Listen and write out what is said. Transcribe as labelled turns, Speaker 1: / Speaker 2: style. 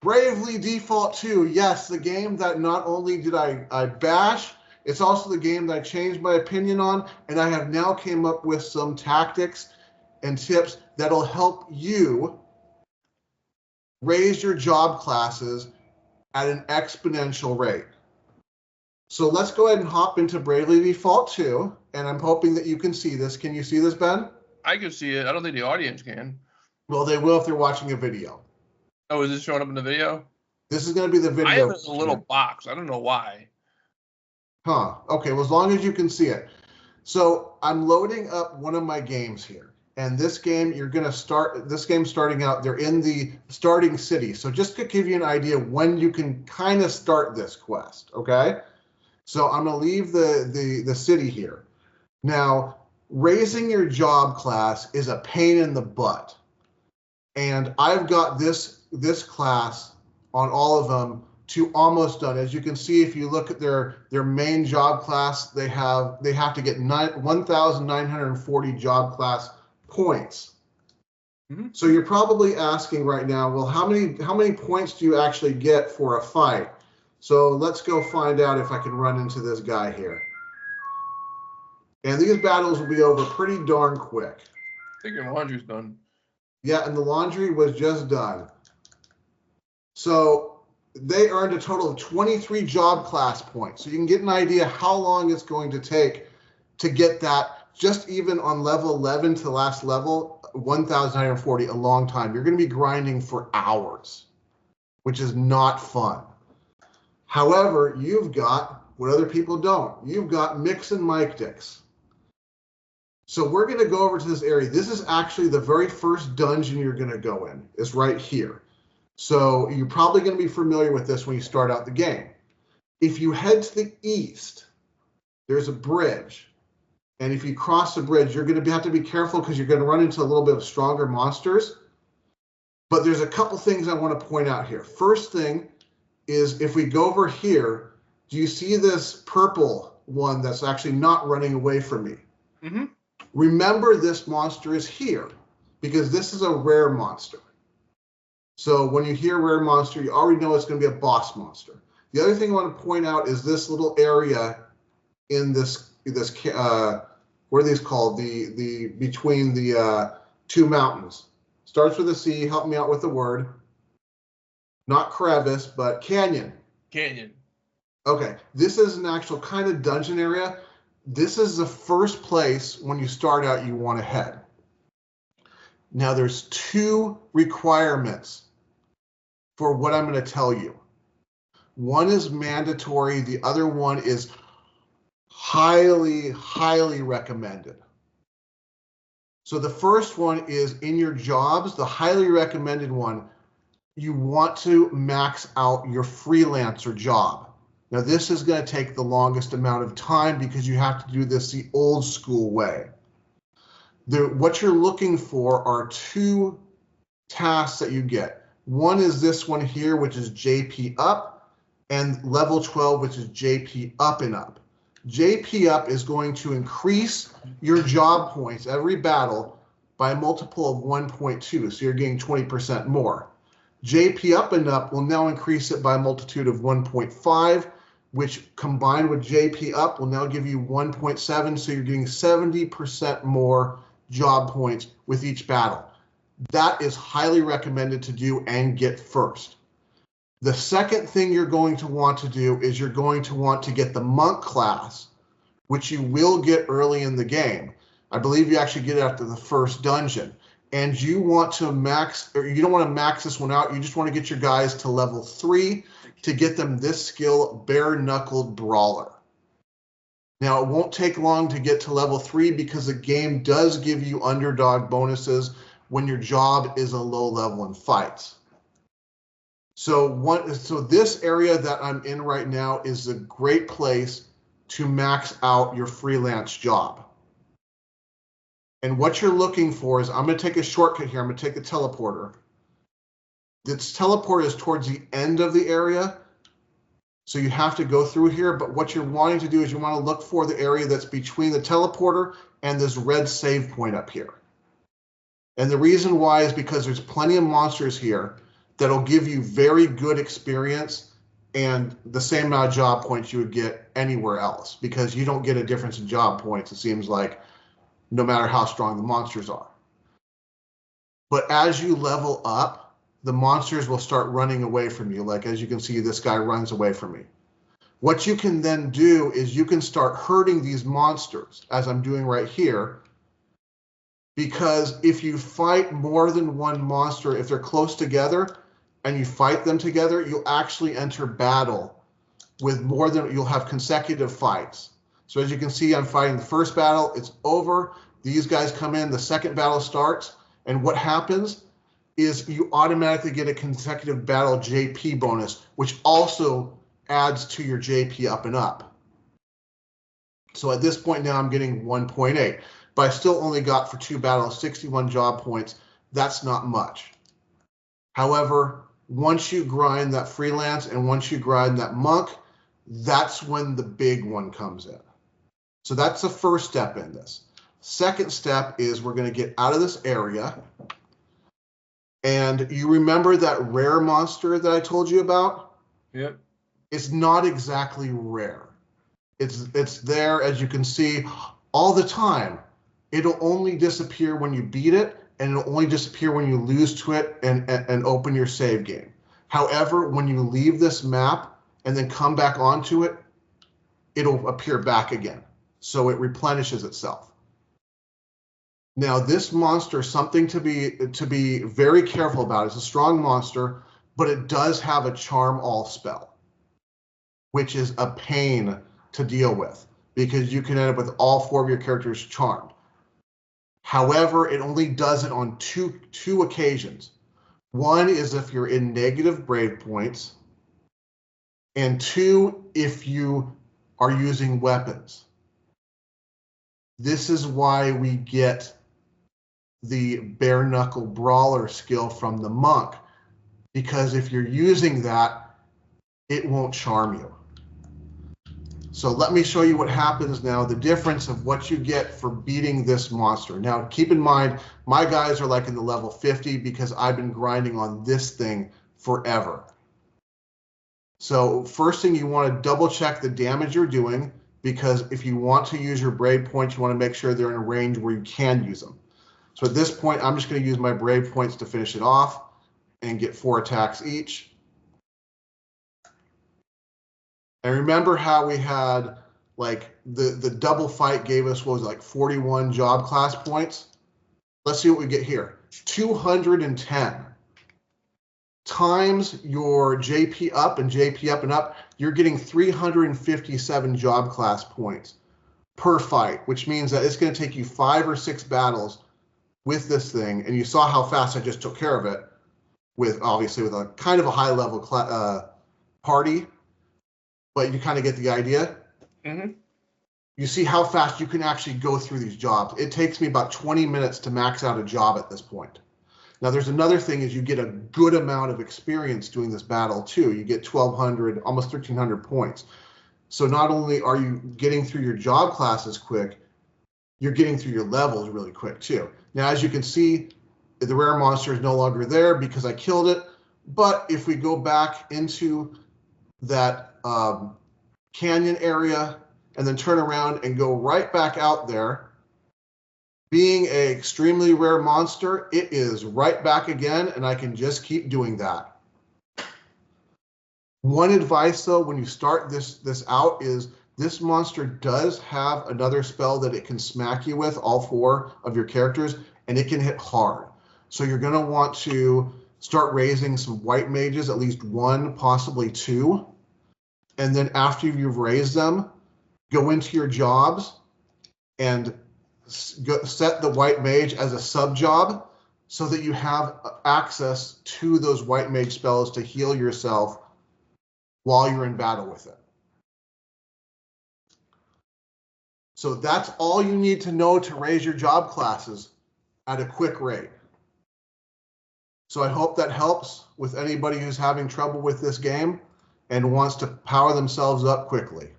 Speaker 1: Bravely Default 2. Yes, the game that not only did I bash, it's also the game that I changed my opinion on, and I have now came up with some tactics and tips that'll help you raise your job classes at an exponential rate. So let's go ahead and hop into Bravely Default 2, and I'm hoping that you can see this. Can you see this, Ben?
Speaker 2: I can see it. I don't think the audience can.
Speaker 1: Well, they will if they're watching a video.
Speaker 2: Oh, is this showing up in the video?
Speaker 1: This is going to be the video.
Speaker 2: I have a little box. I don't know why.
Speaker 1: Huh. Okay, well, as long as you can see it. So I'm loading up one of my games here. And this game, you're going to start, this game starting out, they're in the starting city. So just to give you an idea when you can kind of start this quest, okay? So I'm going to leave the city here. Now, raising your job class is a pain in the butt. And I've got this class on all of them to almost done. As you can see, if you look at their main job class, they have to get 1,940 job class points. Mm-hmm. So you're probably asking right now, well, how many points do you actually get for a fight? So let's go find out if I can run into this guy here. And these battles will be over pretty darn quick.
Speaker 2: I think your laundry's done.
Speaker 1: Yeah, and the laundry was just done. So they earned a total of 23 job class points. So you can get an idea how long it's going to take to get that, just even on level 11 to last level, 1,940, a long time. You're going to be grinding for hours, which is not fun. However, you've got what other people don't. You've got Mix and Mike-tics. So we're going to go over to this area. This is actually the very first dungeon you're going to go in. It's right here. So you're probably going to be familiar with this when you start out the game. If you head to the east, there's a bridge. And if you cross the bridge, you're going to have to be careful because you're going to run into a little bit of stronger monsters. But there's a couple things I want to point out here. First thing is if we go over here, do you see this purple one that's actually not running away from me? Mm-hmm. Remember, this monster is here because this is a rare monster. So when you hear rare monster, you already know it's going to be a boss monster. The other thing I want to point out is this little area in this what are these called? The between the two mountains. Starts with a C. Help me out with the word. Not crevice, but canyon.
Speaker 2: Canyon.
Speaker 1: Okay, this is an actual kind of dungeon area. This is the first place when you start out you want to head. Now there's two requirements for what I'm going to tell you. One is mandatory. The other one is highly, highly recommended. So the first one is in your jobs, the highly recommended one, you want to max out your freelancer job. Now, this is going to take the longest amount of time because you have to do this the old school way. What you're looking for are two tasks that you get. One is this one here, which is JP up, and level 12, which is JP up and up. JP up is going to increase your job points every battle by a multiple of 1.2, so you're getting 20% more. JP up and up will now increase it by a multitude of 1.5, which combined with JP up will now give you 1.7, so you're getting 70% more job points with each battle. That is highly recommended to do and get first. The second thing you're going to want to do is you're going to want to get the monk class, which you will get early in the game. I believe you actually get it after the first dungeon. And you want to max, or you don't want to max this one out. You just want to get your guys to level 3 to get them this skill, Bare-Knuckle Brawler. Now, it won't take long to get to level 3 because the game does give you underdog bonuses when your job is a low level in fights. So this area that I'm in right now is a great place to max out your freelance job. And what you're looking for is, I'm going to take a shortcut here. I'm going to take the teleporter. This teleporter is towards the end of the area, so you have to go through here. But what you're wanting to do is you want to look for the area that's between the teleporter and this red save point up here. And the reason why is because there's plenty of monsters here that'll give you very good experience and the same amount of job points you would get anywhere else, because you don't get a difference in job points, it seems like, no matter how strong the monsters are. But as you level up, the monsters will start running away from you. Like, as you can see, this guy runs away from me. What you can then do is you can start hurting these monsters, as I'm doing right here, because if you fight more than one monster, if they're close together and you fight them together, you'll actually enter battle with more than, you'll have consecutive fights. So as you can see, I'm fighting the first battle, it's over. These guys come in, the second battle starts, and what happens is you automatically get a consecutive battle JP bonus, which also adds to your JP up and up. So at this point now I'm getting 1.8, but I still only got for 2 battles 61 job points. That's not much. However, once you grind that freelance and once you grind that monk, that's when the big one comes in. So that's the first step in this. Second step is we're going to get out of this area. And you remember that rare monster that I told you about?
Speaker 2: Yep.
Speaker 1: It's not exactly rare. It's there, as you can see, all the time. It'll only disappear when you beat it, and it'll only disappear when you lose to it and open your save game. However, when you leave this map and then come back onto it, it'll appear back again. So it replenishes itself. Now, this monster, something to be very careful about. It's a strong monster, but it does have a Charm All spell, which is a pain to deal with because you can end up with all 4 of your characters charmed. However, it only does it on two occasions. One is if you're in negative brave points, and 2, if you are using weapons. This is why we get the Bare-Knuckle Brawler skill from the monk, because if you're using that, it won't charm you. So let me show you what happens now, the difference of what you get for beating this monster. Now, keep in mind, my guys are like in the level 50 because I've been grinding on this thing forever. So first thing, you want to double check the damage you're doing, because if you want to use your brave points, you want to make sure they're in a range where you can use them. So at this point, I'm just going to use my brave points to finish it off and get 4 attacks each. And remember how we had, like, the double fight gave us, what was it, like 41 job class points? Let's see what we get here. 210 times your JP up and JP up and up, you're getting 357 job class points per fight, which means that it's going to take you 5 or 6 battles with this thing. And you saw how fast I just took care of it with, obviously, with a kind of a high level party. But you kind of get the idea.
Speaker 2: Mm-hmm.
Speaker 1: You see how fast you can actually go through these jobs. It takes me about 20 minutes to max out a job at this point. Now, there's another thing, is you get a good amount of experience doing this battle, too. You get 1,200, almost 1,300 points. So not only are you getting through your job classes quick, you're getting through your levels really quick, too. Now, as you can see, the rare monster is no longer there because I killed it. But if we go back into that canyon area and then turn around and go right back out there, being an extremely rare monster, it is right back again, and I can just keep doing that. One advice, though, when you start this out is this monster does have another spell that it can smack you with, all 4 of your characters, and it can hit hard. So you're going to want to start raising some white mages, at least 1, possibly 2. And then after you've raised them, go into your jobs and set the white mage as a sub job so that you have access to those white mage spells to heal yourself while you're in battle with it. So that's all you need to know to raise your job classes at a quick rate. So I hope that helps with anybody who's having trouble with this game and wants to power themselves up quickly.